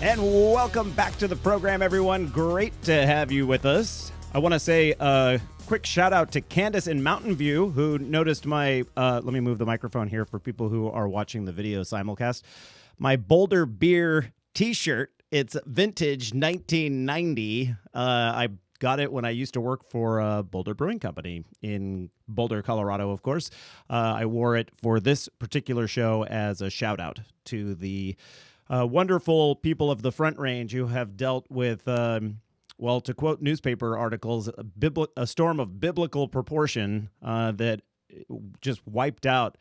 And welcome back to the program, everyone. Great to have you with us. I want to say a quick shout out to Candace in Mountain View, who noticed my, let me move the microphone here for people who are watching the video simulcast, my Boulder Beer t-shirt. It's vintage 1990. I got it when I used to work for Boulder Brewing Company in Boulder, Colorado, of course. I wore it for this particular show as a shout out to the wonderful people of the Front Range who have dealt with, well, to quote newspaper articles, a storm of biblical proportion that just wiped out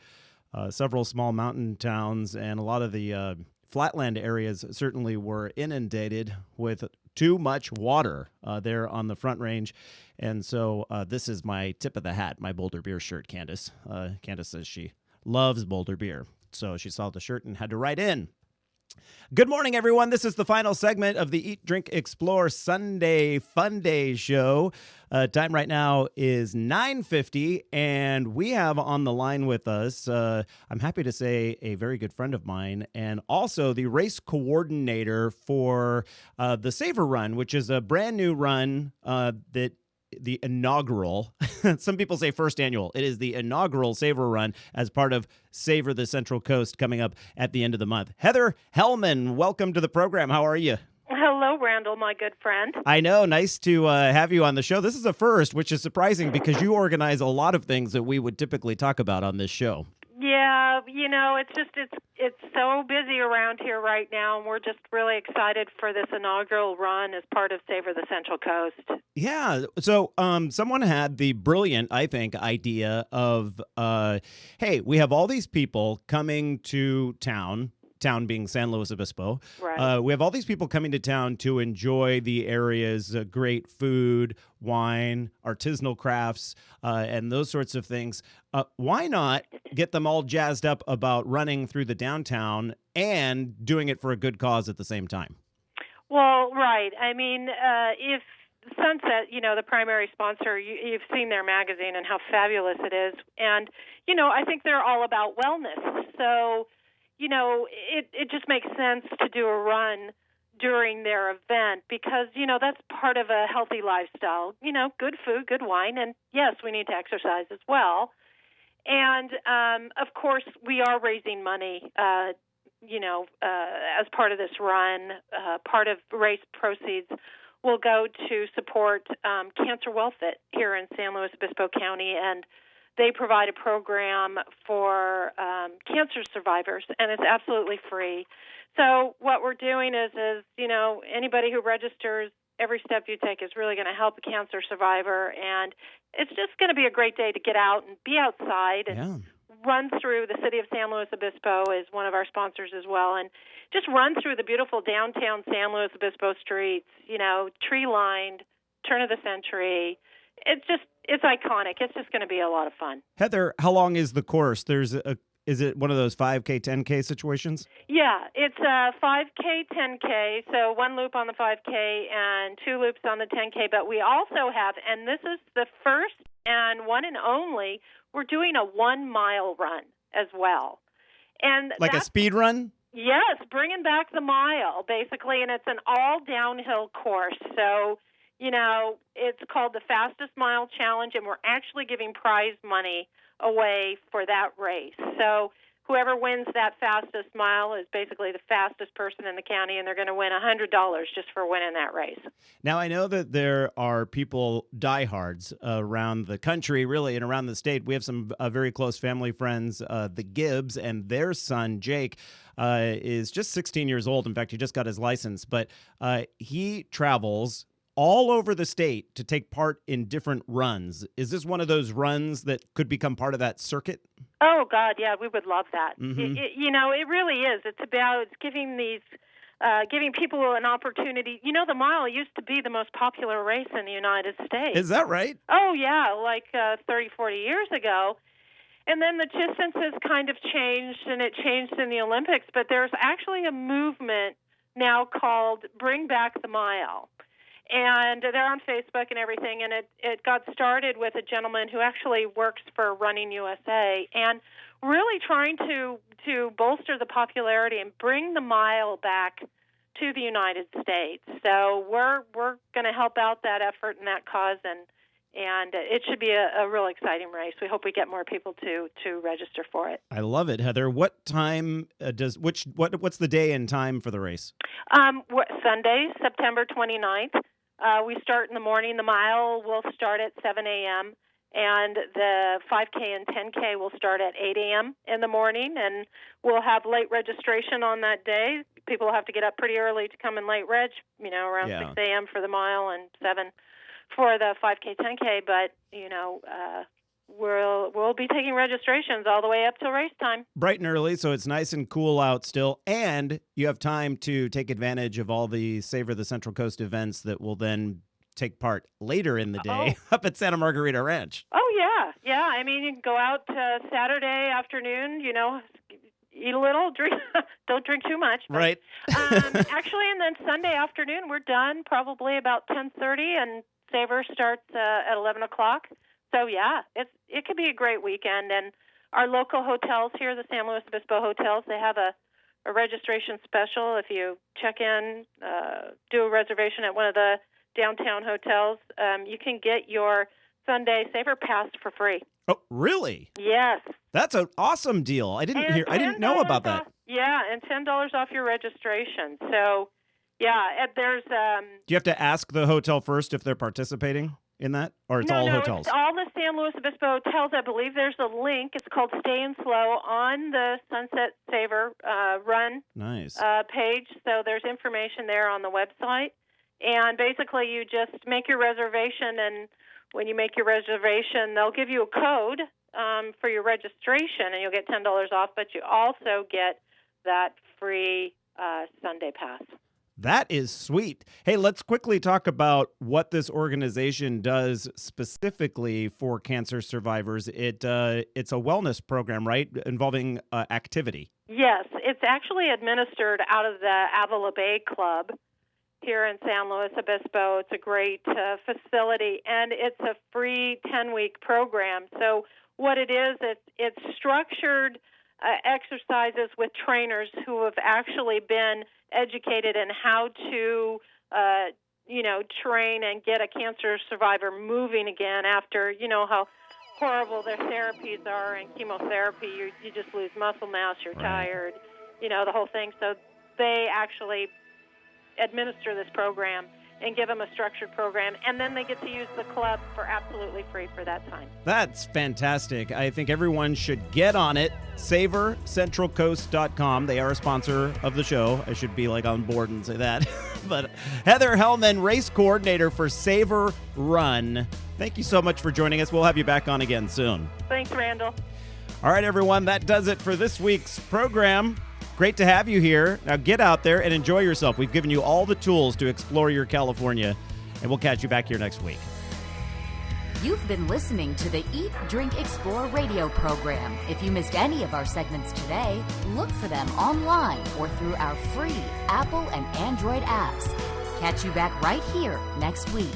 several small mountain towns, and a lot of the flatland areas certainly were inundated with too much water there on the Front Range. And so this is my tip of the hat, my Boulder Beer shirt, Candace. Candace says she loves Boulder Beer. So she saw the shirt and had to write in. Good morning, everyone. This is the final segment of the Eat, Drink, Explore Sunday Fun Day show. Time right now is 9:50, and we have on the line with us, I'm happy to say, a very good friend of mine, and also the race coordinator for the SAVOR Run, which is a brand new run that the inaugural, some people say first annual. It is the inaugural SAVOR Run as part of SAVOR the Central Coast coming up at the end of the month. Heather Hellman, welcome to the program. How are you? Hello, Randall, my good friend. I know. Nice to have you on the show. This is a first, which is surprising because you organize a lot of things that we would typically talk about on this show. Yeah, you know, it's so busy around here right now, and we're just really excited for this inaugural run as part of SAVOR the Central Coast. Yeah. So someone had the brilliant, I think, idea of, hey, we have all these people coming to town being San Luis Obispo. Right. We have all these people coming to town to enjoy the area's great food, wine, artisanal crafts, and those sorts of things. Why not get them all jazzed up about running through the downtown and doing it for a good cause at the same time? Well, right. I mean, if Sunset, you know, the primary sponsor, you've seen their magazine and how fabulous it is. And, you know, I think they're all about wellness. So, you know, it just makes sense to do a run during their event because, you know, that's part of a healthy lifestyle. You know, good food, good wine, and yes, we need to exercise as well. And, of course, we are raising money, you know, as part of this run. Part of race proceeds will go to support Cancer Welfare here in San Luis Obispo County, and they provide a program for cancer survivors, and it's absolutely free. So what we're doing is you know, anybody who registers, every step you take is really going to help a cancer survivor, and it's just going to be a great day to get out and be outside and run through. The city of San Luis Obispo is one of our sponsors as well, and just run through the beautiful downtown San Luis Obispo streets, you know, tree-lined, turn of the century. It's iconic. It's just going to be a lot of fun. Heather, how long is the course? Is it one of those 5K, 10K situations? Yeah, it's a 5K, 10K, so one loop on the 5K and two loops on the 10K. But we also have, and this is the first and one and only, we're doing a 1 mile run as well. And like a speed run? Yes, bringing back the mile, basically, and it's an all downhill course. So, you know, it's called the Fastest Mile Challenge, and we're actually giving prize money away for that race. So whoever wins that fastest mile is basically the fastest person in the county, and they're going to win $100 just for winning that race. Now, I know that there are people, diehards, around the country, really, and around the state. We have some very close family friends, the Gibbs, and their son, Jake, is just 16 years old. In fact, he just got his license, but he travels all over the state to take part in different runs. Is this one of those runs that could become part of that circuit? Oh, God, yeah, we would love that. Mm-hmm. You know, it really is. It's giving people an opportunity. You know, the mile used to be the most popular race in the United States. Is that right? Oh, yeah, like 30, 40 years ago. And then the distance has kind of changed, and it changed in the Olympics. But there's actually a movement now called Bring Back the Mile. And they're on Facebook and everything, and it got started with a gentleman who actually works for Running USA and really trying to bolster the popularity and bring the mile back to the United States. So we're going to help out that effort and that cause, and it should be a real exciting race. We hope we get more people to register for it. I love it, Heather. What time what's the day and time for the race? Sunday, September 29th. We start in the morning. The mile will start at 7 a.m., and the 5K and 10K will start at 8 a.m. in the morning, and we'll have late registration on that day. People have to get up pretty early to come in late reg, around 6 a.m. for the mile and 7 for the 5K, 10K, but, we'll be taking registrations all the way up till race time. Bright and early, so it's nice and cool out still, and you have time to take advantage of all the SAVOR the Central Coast events that will then take part later in the day up at Santa Margarita Ranch. Oh, yeah. Yeah, I mean, you can go out Saturday afternoon, eat a little, drink, don't drink too much. But, right. Actually, and then Sunday afternoon, we're done probably about 10:30, and SAVOR starts at 11 o'clock. So, yeah, it could be a great weekend. And our local hotels here, the San Luis Obispo hotels, they have a registration special. If you check in, do a reservation at one of the downtown hotels, you can get your Sunday SAVOR pass for free. Oh, really? Yes. That's an awesome deal. I didn't know about that. Yeah, and $10 off your registration. So, yeah, there's Do you have to ask the hotel first if they're participating in that, or it's all hotels? It's all the San Luis Obispo hotels. I believe there's a link. It's called Stay and Slow on the Sunset SAVOR Run page. So there's information there on the website. And basically you just make your reservation, and when you make your reservation, they'll give you a code for your registration, and you'll get $10 off, but you also get that free Sunday pass. That is sweet. Hey, let's quickly talk about what this organization does specifically for cancer survivors. It's a wellness program, right, involving activity. Yes, it's actually administered out of the Avila Bay Club here in San Luis Obispo. It's a great facility, and it's a free 10-week program. So what it is, it's structured exercises with trainers who have actually been educated in how to, train and get a cancer survivor moving again after, how horrible their therapies are and chemotherapy. You just lose muscle mass, you're tired, the whole thing. So they actually administer this program and give them a structured program, and then they get to use the club for absolutely free for that time. That's fantastic. I think everyone should get on it. SavorCentralCoast.com. They are a sponsor of the show. I should be on board and say that. But Heather Hellman, race coordinator for SAVOR Run. Thank you so much for joining us. We'll have you back on again soon. Thanks, Randall. All right, everyone. That does it for this week's program. Great to have you here. Now get out there and enjoy yourself. We've given you all the tools to explore your California, and we'll catch you back here next week. You've been listening to the Eat, Drink, Explore radio program. If you missed any of our segments today, look for them online or through our free Apple and Android apps. Catch you back right here next week.